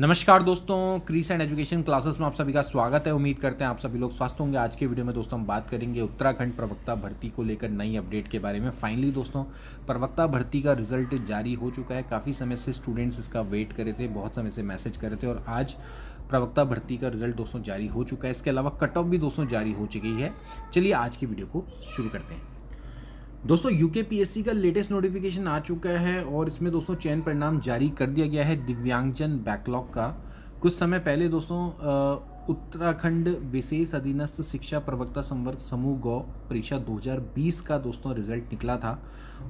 नमस्कार दोस्तों, crease and education classes में आप सभी का स्वागत है। उम्मीद करते हैं आप सभी लोग स्वस्थ होंगे। आज के वीडियो में दोस्तों हम बात करेंगे उत्तराखंड प्रवक्ता भर्ती को लेकर नई अपडेट के बारे में। फाइनली दोस्तों प्रवक्ता भर्ती का रिजल्ट जारी हो चुका है। काफ़ी समय से स्टूडेंट्स इसका वेट कर रहे थे, बहुत समय से मैसेज कर रहे थे और आज प्रवक्ता भर्ती का रिजल्ट दोस्तों जारी हो चुका है। इसके अलावा कट ऑफ भी दोस्तों जारी हो चुकी है। चलिए आज की वीडियो को शुरू करते हैं। दोस्तों यूकेपीएससी का लेटेस्ट नोटिफिकेशन आ चुका है और इसमें दोस्तों चयन परिणाम जारी कर दिया गया है दिव्यांगजन बैकलॉग का। कुछ समय पहले दोस्तों उत्तराखंड विशेष अधीनस्थ शिक्षा प्रवक्ता संवर्ग समूह गौ परीक्षा 2020 का दोस्तों रिजल्ट निकला था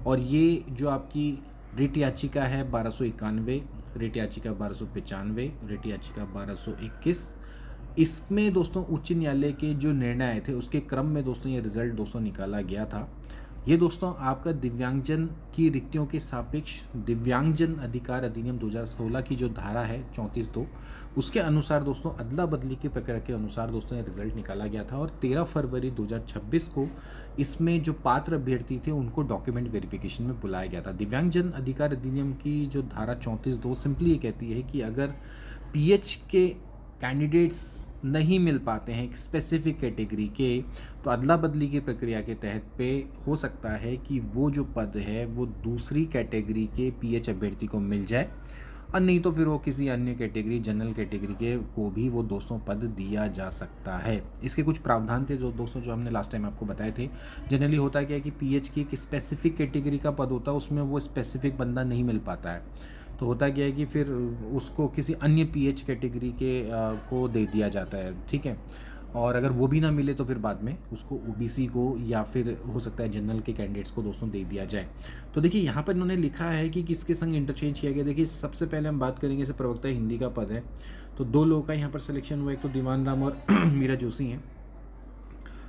और ये जो आपकी रिट याचिका है 1291, रिट याचिका 1295, रिट याचिका 1221, इसमें दोस्तों उच्च न्यायालय के जो निर्णय आए थे उसके क्रम में दोस्तों ये रिजल्ट दोस्तों निकाला गया था। ये दोस्तों आपका दिव्यांगजन की रिक्तियों के सापेक्ष दिव्यांगजन अधिकार अधिनियम 2016 की जो धारा है 34(2) उसके अनुसार दोस्तों अदला बदली की प्रक्रिया के अनुसार दोस्तों ये रिजल्ट निकाला गया था और 13 फरवरी 2026 को इसमें जो पात्र अभ्यर्थी थे उनको डॉक्यूमेंट वेरिफिकेशन में बुलाया गया था। दिव्यांगजन अधिकार अधिनियम की जो धारा 34(2) सिंपली ये कहती है कि अगर पीएच के कैंडिडेट्स नहीं मिल पाते हैं एक स्पेसिफिक कैटेगरी के, तो अदला बदली की प्रक्रिया के तहत पे हो सकता है कि वो जो पद है वो दूसरी कैटेगरी के पीएच अभ्यर्थी को मिल जाए और नहीं तो फिर वो किसी अन्य कैटेगरी जनरल कैटेगरी के को भी वो दोस्तों पद दिया जा सकता है। इसके कुछ प्रावधान थे जो दोस्तों जो हमने लास्ट टाइम आपको बताए थे। जनरली होता क्या है कि पीएच की एक स्पेसिफिक कैटेगरी का पद होता है, उसमें वो स्पेसिफिक बंदा नहीं मिल पाता है, तो होता क्या है कि फिर उसको किसी अन्य पीएच कैटेगरी के को दे दिया जाता है। ठीक है, और अगर वो भी ना मिले तो फिर बाद में उसको ओबीसी को या फिर हो सकता है जनरल के कैंडिडेट्स को दोस्तों दे दिया जाए। तो देखिए यहाँ पर इन्होंने लिखा है कि किसके संग इंटरचेंज किया गया। देखिए सबसे पहले हम बात करेंगे, जैसे प्रवक्ता हिंदी का पद है तो दो लोगों का यहाँ पर सिलेक्शन हुआ, एक तो दीवान राम और मीरा जोशी हैं।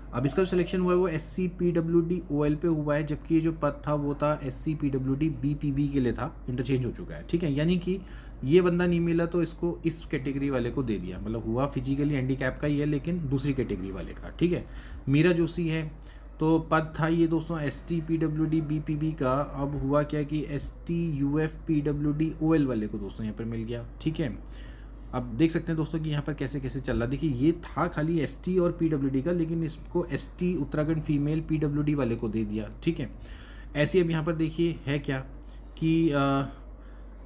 अब इसका जो सिलेक्शन हुआ है वो SC-PWD-OL पे हुआ है, जबकि ये जो पद था वो था SC-PWD-BPB के लिए था, इंटरचेंज हो चुका है। ठीक है, यानी कि ये बंदा नहीं मिला तो इसको इस कैटेगरी वाले को दे दिया, मतलब हुआ फिजिकली हैंडीकैप का ही है लेकिन दूसरी कैटेगरी वाले का। ठीक है, मीरा जोशी है तो पद था ये दोस्तों ST-PWD-BPB का, अब हुआ क्या कि ST-UF-PWD-OL वाले को दोस्तों यहाँ पर मिल गया। ठीक है, अब देख सकते हैं दोस्तों कि यहाँ पर कैसे कैसे चल रहा। देखिए ये था खाली एसटी और पीडब्ल्यूडी का, लेकिन इसको एसटी उत्तराखंड फीमेल पीडब्ल्यूडी वाले को दे दिया। ठीक है, ऐसे अब यहाँ पर देखिए है क्या कि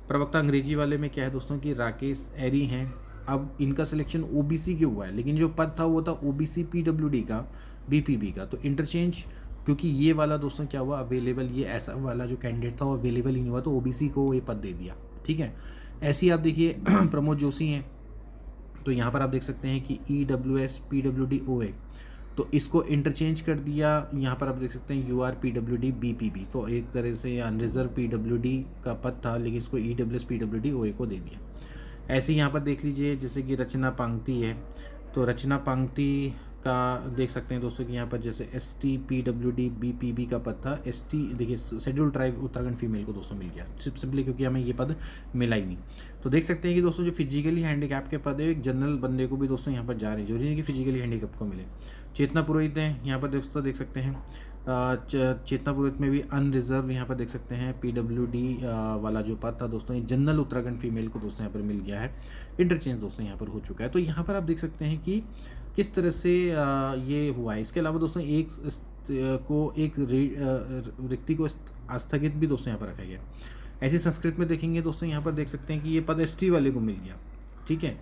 प्रवक्ता अंग्रेजी वाले में क्या है दोस्तों कि राकेश एरी हैं। अब इनका सिलेक्शन ओबीसी के हुआ है, लेकिन जो पद था वो था ओबीसी पीडब्ल्यूडी का बीपीबी का, तो इंटरचेंज क्योंकि ये वाला दोस्तों क्या हुआ अवेलेबल, ये ऐसा वाला जो कैंडिडेट था वो अवेलेबल ही नहीं हुआ तो ओबीसी को ये पद दे दिया। ठीक है, ऐसे ही आप देखिए प्रमोद जोशी हैं तो यहाँ पर आप देख सकते हैं कि EWS-PWD-OA तो इसको इंटरचेंज कर दिया। यहाँ पर आप देख सकते हैं UR-PWD-BPB, तो एक तरह से अनरिजर्व PWD का पद था लेकिन इसको EWS-PWD-OA को दे दिया। ऐसे ही यहाँ पर देख लीजिए जैसे कि रचना पांगती है तो रचना पांगती का देख सकते हैं दोस्तों कि यहाँ पर जैसे ST-PWD-BPB का पद था, ST देखिए शेड्यूल ट्राइब उत्तराखंड फीमेल को दोस्तों मिल गया सिंपली क्योंकि हमें ये पद मिला ही नहीं। तो देख सकते हैं कि दोस्तों जो फिजिकली हैंडीकैप के पद है एक जनरल बंदे को भी दोस्तों यहाँ पर जा रहे हैं, जरूरी नहीं कि फिजिकली हैंडीकैप को मिले। चेतना पुरोहित है यहाँ पर दोस्तों देख सकते हैं, चेतना पुरोहित में भी अनरिजर्व यहाँ पर देख सकते हैं पीडब्ल्यूडी वाला जो पद था दोस्तों ये जनरल उत्तराखंड फीमेल को दोस्तों यहाँ पर मिल गया है। इंटरचेंज दोस्तों यहाँ पर हो चुका है। तो यहाँ पर आप देख सकते हैं कि किस तरह से ये हुआ है। इसके अलावा दोस्तों एक रिक्ति को आस्थगित भी दोस्तों यहाँ पर रखा गया। ऐसे संस्कृत में देखेंगे दोस्तों यहाँ पर देख सकते हैं कि ये पद एसटी वाले को मिल गया। ठीक है,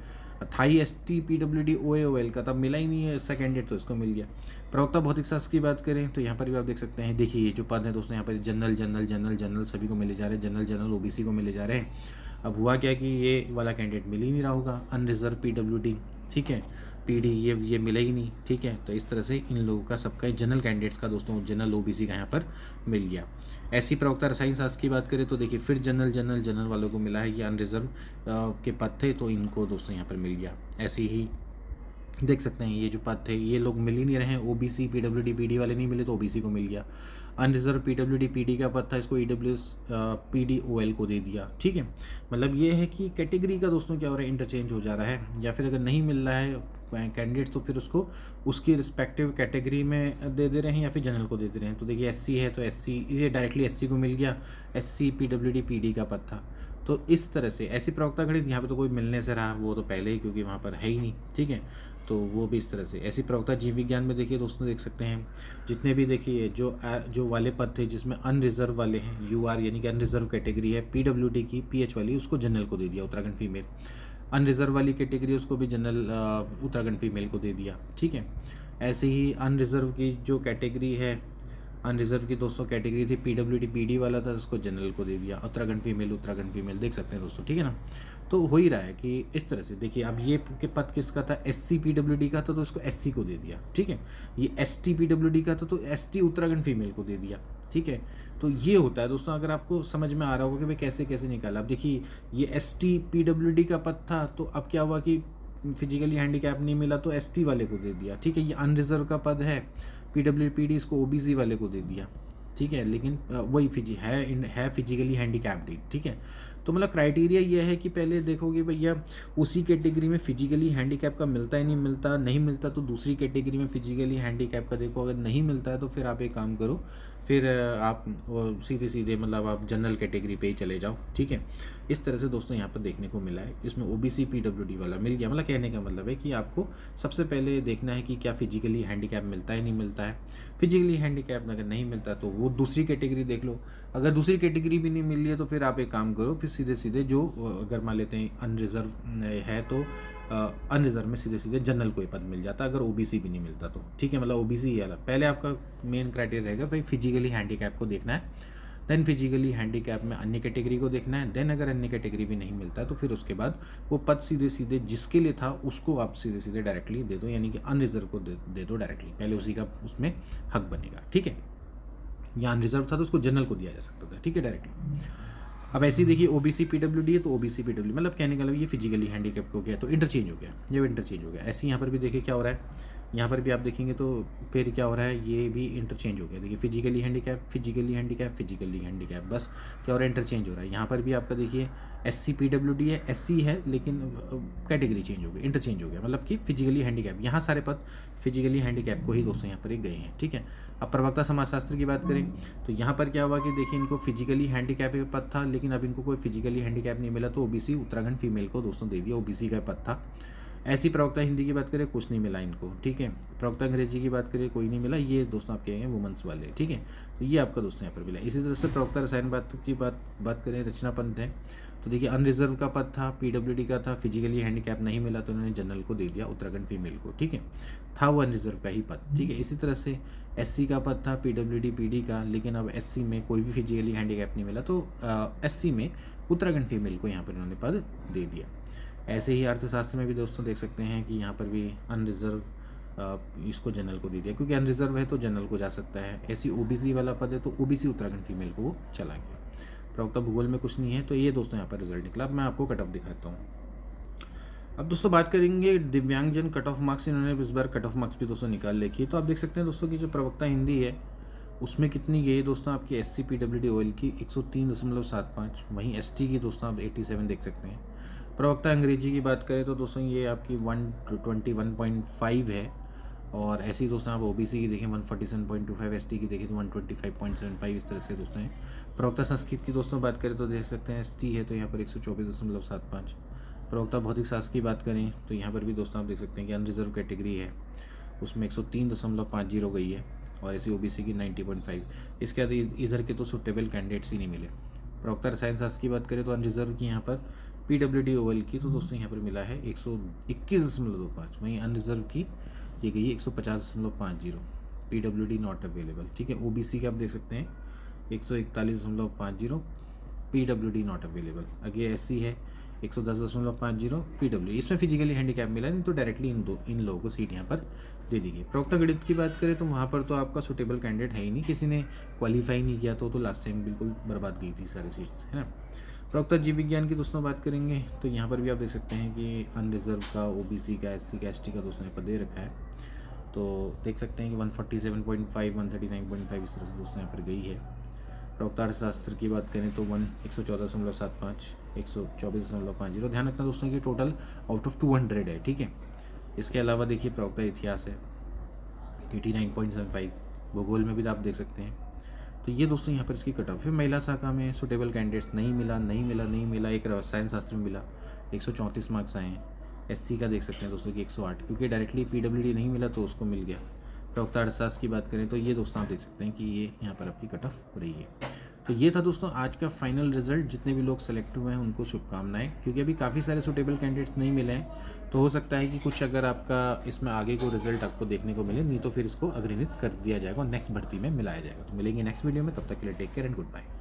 थाई ST-PWD-OA-OL का तब मिला ही नहीं है इसका कैंडिडेट तो इसको मिल गया। प्रवक्ता भौतिक शास्त्र की बात करें तो यहाँ पर भी आप देख सकते हैं, देखिए ये जो पद है दोस्तों यहाँ पर जनरल जनरल जनरल जनरल सभी को मिले जा रहे हैं, जनरल जनरल ओबीसी को मिले जा रहे हैं। अब हुआ क्या कि ये वाला कैंडिडेट मिल ही नहीं रहा होगा, अनरिजर्व पीडब्ल्यूडी, ठीक है, पीडी ये मिला ही नहीं। ठीक है, तो इस तरह से इन लोगों का सबका जनरल कैंडिडेट्स का दोस्तों जनरल ओबीसी का यहाँ पर मिल गया। ऐसी प्रवक्ता रसायन शास्त्र की बात करें तो देखिए फिर जनरल वालों को मिला है कि अनरिजर्व के पद थे तो इनको दोस्तों यहाँ पर मिल गया। ऐसे ही देख सकते हैं ये जो पद थे ये लोग मिल ही नहीं रहे हैं, ओबीसी पीडब्ल्यूडी पीडी वाले नहीं मिले तो ओबीसी को मिल गया। अनरिजर्व पीडब्ल्यूडी पीडी का पद था, इसको EWS-PDOL को दे दिया। ठीक है, मतलब ये है कि कैटेगरी का दोस्तों क्या हो रहा है इंटरचेंज हो जा रहा है, या फिर अगर नहीं मिल रहा है कैंडिडेट तो फिर उसको उसकी रिस्पेक्टिव कैटेगरी में दे रहे हैं या फिर जनरल को दे रहे हैं। तो देखिए SC है तो SC ये डायरेक्टली SC को मिल गया, SC-PWD-PD का पद था तो इस तरह से ऐसी प्रवक्ता गणित यहाँ पे तो कोई मिलने से रहा, वो तो पहले ही, क्योंकि वहाँ पर है ही नहीं, ठीक है। तो वो भी इस तरह से ऐसी प्रवक्ता जीव विज्ञान में देखिए दोस्तों, देख सकते हैं जितने भी देखिए जो वाले पद थे जिसमें अनरिजर्व वाले हैं, यूआर यानी कि अनरिजर्व कैटेगरी है, पीडब्ल्यूडी की पीएच वाली, उसको जनरल को दे दिया उत्तराखंड फीमेल। अनरिजर्व वाली कैटेगरी उसको भी जनरल उत्तराखंड फीमेल को दे दिया, ठीक है। ऐसे ही अनरिजर्व की जो कैटेगरी है, अनरिजर्व की दोस्तों कैटेगरी थी पीडब्ल्यूडी पीडी वाला था, उसको जनरल को दे दिया। उत्तराखंड फीमेल देख सकते हैं दोस्तों, ठीक है ना। तो हो ही रहा है कि इस तरह से देखिए, अब ये के पद किसका था, एससी पीडब्ल्यूडी का था, तो उसको एससी को दे दिया, ठीक है। ये एसटी पीडब्ल्यूडी का था, तो एसटी उत्तराखंड फीमेल को दे दिया, ठीक है। तो ये होता है दोस्तों, अगर आपको समझ में आ रहा होगा कि भाई कैसे कैसे निकाला। अब देखिए, ये एसटी पीडब्ल्यूडी का पद था, तो अब क्या हुआ कि फिजिकली हैंडीकैप नहीं मिला तो एसटी वाले को दे दिया, ठीक है। ये अनरिजर्व का पद है, पीडब्ल्यूपीडी, इसको ओबीसी वाले को दे दिया, ठीक है। लेकिन वही है फिजिकली हैंडीकैप्ड, ठीक है। तो मतलब क्राइटेरिया ये है कि पहले देखोगे भैया उसी कैटेगरी में फिजिकली हैंडीकैप का मिलता है, नहीं मिलता तो दूसरी कैटेगरी में फिजिकली हैंडीकैप का देखो, अगर नहीं मिलता है तो फिर आप एक काम करो, फिर आप सीधे मतलब आप जनरल कैटेगरी पे ही चले जाओ, ठीक है। इस तरह से दोस्तों यहाँ पर देखने को मिला है। इसमें ओबीसी पीडब्ल्यूडी वाला मिल गया, मतलब कहने का मतलब है कि आपको सबसे पहले देखना है कि क्या फिजिकली हैंडीकैप मिलता है नहीं मिलता है। फिजिकली हैंडीकैप अगर नहीं मिलता तो वो दूसरी कैटेगरी देख लो। अगर दूसरी कैटेगरी भी नहीं मिल रही है तो फिर आप एक काम करो, फिर सीधे जो अगर मान लेते हैं अनरिजर्व है तो अनरिजर्व में सीधे जनरल को ही पद मिल जाता, अगर ओबीसी भी नहीं मिलता तो, ठीक है। मतलब ओबीसी ही अलग, पहले आपका मेन क्राइटेरिया रहेगा भाई फिजिकली हैंडीकैप को देखना है, देन फिजिकली हैंडीकैप में अन्य कैटेगरी को देखना है, देन अगर अन्य कैटेगरी भी नहीं मिलता है तो फिर उसके बाद वो पद सीधे जिसके लिए था उसको आप सीधे डायरेक्टली दे दो, यानी कि अनरिजर्व को दे दो डायरेक्टली, पहले उसी का उसमें हक बनेगा, ठीक है। या अनरिजर्व था तो उसको जनरल को दिया जा सकता था, ठीक है, डायरेक्टली। अब ऐसे ही देखिए ओबीसी पीडब्ल्यूडी है तो ओबीसी पीडब्ल्यू, मतलब कहने का मतलब ये फिजिकली हैंडीकैप हो गया तो इंटरचेंज हो गया, ये इंटरचेंज हो गया। ऐसे यहाँ पर भी देखिए क्या हो रहा है, यहाँ पर भी आप देखेंगे तो फिर क्या हो रहा है, ये भी इंटरचेंज हो गया। देखिए फिजिकली हैंडीकैप बस क्या हो रहा है, इंटरचेंज हो रहा है। यहाँ पर भी आपका देखिए एससी पीडब्ल्यूडी है, एससी है, लेकिन कैटेगरी चेंज हो गई, इंटरचेंज हो गया, मतलब कि फिजिकली हैंडीकैप, यहाँ सारे पद फिजिकली हैंडीकैप को ही दोस्तों यहाँ पर एक गए हैं, ठीक है। अब प्रवक्ता समाजशास्त्र की बात करें तो यहाँ पर क्या हुआ कि देखिए इनको फिजिकली हैंडीकैप का पद था, लेकिन अब इनको कोई फिजिकली हैंडीकैप नहीं मिला तो ओबीसी उत्तराखंड फीमेल को दोस्तों दे दिया, ओबीसी का पद था। ऐसी प्रवक्ता हिंदी की बात करें कुछ नहीं मिला इनको, ठीक है। प्रवक्ता अंग्रेजी की बात करें कोई नहीं मिला, ये दोस्तों आपके हैं वुमेंस वाले, ठीक है। तो ये आपका दोस्तों यहाँ पर मिला। इसी तरह से प्रवक्ता रसायन बात करें रचना पंथ है तो देखिए अनरिजर्व का पद था, पीडब्ल्यूडी का था, फिजिकली हैंडीकैप नहीं मिला तो उन्होंने जनरल को दे दिया, उत्तराखंड फीमेल को, ठीक है। था वो अनरिजर्व का ही पद, ठीक है। इसी तरह से एससी का पद था, पीडब्ल्यूडी पीडी का, लेकिन अब एससी में कोई भी फिजिकली हैंडीकैप नहीं मिला तो एससी में उत्तराखंड फीमेल को यहाँ पर उन्होंने पद दे दिया। ऐसे ही अर्थशास्त्र में भी दोस्तों देख सकते हैं कि यहाँ पर भी अनरिजर्व इसको जनरल को दे दिया, क्योंकि अनरिजर्व है तो जनरल को जा सकता है। ऐसी ओबीसी वाला पद है तो ओबीसी उत्तराखंड फीमेल को वो चला गया। प्रवक्ता भूगोल में कुछ नहीं है तो ये दोस्तों यहाँ पर रिजल्ट निकला। अब मैं आपको कट ऑफ दिखाता हूँ। अब दोस्तों बात करेंगे दिव्यांगजन कट ऑफ मार्क्स, इन्होंने इस बार कट ऑफ मार्क्स भी दोस्तों निकाल रखी है। तो आप देख सकते हैं दोस्तों की जो प्रवक्ता हिंदी है उसमें कितनी गई दोस्तों आपकी एससी पीडब्ल्यूडी ओएल की 103.75, वहीं एसटी की दोस्तों आप 87 देख सकते हैं। प्रवक्ता अंग्रेजी की बात करें तो दोस्तों ये आपकी 121.5 है, और ऐसे ही दोस्तों आप ओबीसी की देखें 147.25, एसटी की देखें तो 125.75, इस तरह से दोस्तों हैं। प्रवक्ता संस्कृत की दोस्तों बात करें तो देख सकते हैं एसटी है तो यहाँ पर 124.75। प्रवक्ता भौतिक शास्त्र की बात करें तो यहाँ पर भी दोस्तों आप देख सकते हैं कि अनरिजर्व कैटेगरी है उसमें 103.50 गई है, और ऐसी ओबीसी की 90.5। इसके बाद इधर के तो सुटेबल कैंडिडेट्स ही नहीं मिले। प्रवक्ता रसायन शास्त्र की बात करें तो अनरिजर्व की यहाँ पर पीडब्ल्यूडी ओवल की तो दोस्तों यहाँ पर मिला है 121.25, वहीं अनरिजर्व की ये गई है 150.50, पीडब्ल्यूडी नॉट अवेलेबल, ठीक है। ओबीसी का आप देख सकते हैं 141.50, पीडब्ल्यूडी नॉट अवेलेबल। आगे एससी है 110.50, पीडब्ल्यू, इसमें फिजिकली हैंडीकैप मिला नहीं तो डायरेक्टली इन लोगों को सीट यहाँ पर दे दी गई। प्रवक्ता गणित की बात करें तो वहाँ पर तो आपका सुटेबल कैंडिडेट है ही नहीं, किसी ने क्वालिफाई नहीं किया तो लास्ट टाइम बिल्कुल बर्बाद गई थी सारी सीट्स, है ना। प्रवक्ता जीव विज्ञान की दोस्तों बात करेंगे तो यहाँ पर भी आप देख सकते हैं कि अनरिजर्व का, ओबीसी का, एससी का, एसटी का दोस्तों यहाँ पर दे रखा है। तो देख सकते हैं कि 147.5, 139.5 इस तरह से दोस्तों यहाँ पर गई है। प्रवक्ता अर्थशास्त्र की बात करें तो 114.75, 124.50। ध्यान रखना दोस्तों कि टोटल आउट ऑफ 200 है, ठीक है। इसके अलावा देखिए प्रवक्ता इतिहास है 89.75, भूगोल में भी आप देख सकते हैं तो ये दोस्तों यहाँ पर इसकी कट ऑफ है। महिला शाखा में सुटेबल कैंडिडेट्स नहीं मिला। एक रसायन शास्त्र में मिला, 134 मार्क्स आए हैं। एससी का देख सकते हैं दोस्तों कि 108, क्योंकि डायरेक्टली पीडब्ल्यूडी नहीं मिला तो उसको मिल गया। प्रवक्ता अर्थशास्त्र की बात करें तो ये दोस्तों आप देख सकते हैं कि ये यहाँ पर आपकी कट ऑफ रही है। तो ये था दोस्तों आज का फाइनल रिजल्ट। जितने भी लोग सेलेक्ट हुए हैं उनको शुभकामनाएं, क्योंकि अभी काफ़ी सारे सुटेबल कैंडिडेट्स नहीं मिले हैं। तो हो सकता है कि कुछ अगर आपका इसमें आगे को रिजल्ट आपको देखने को मिले, नहीं तो फिर इसको अग्रहित कर दिया जाएगा और नेक्स्ट भर्ती में मिलाया जाएगा। तो मिलेंगे नेक्स्ट वीडियो में, तब तक के लिए take care and good bye.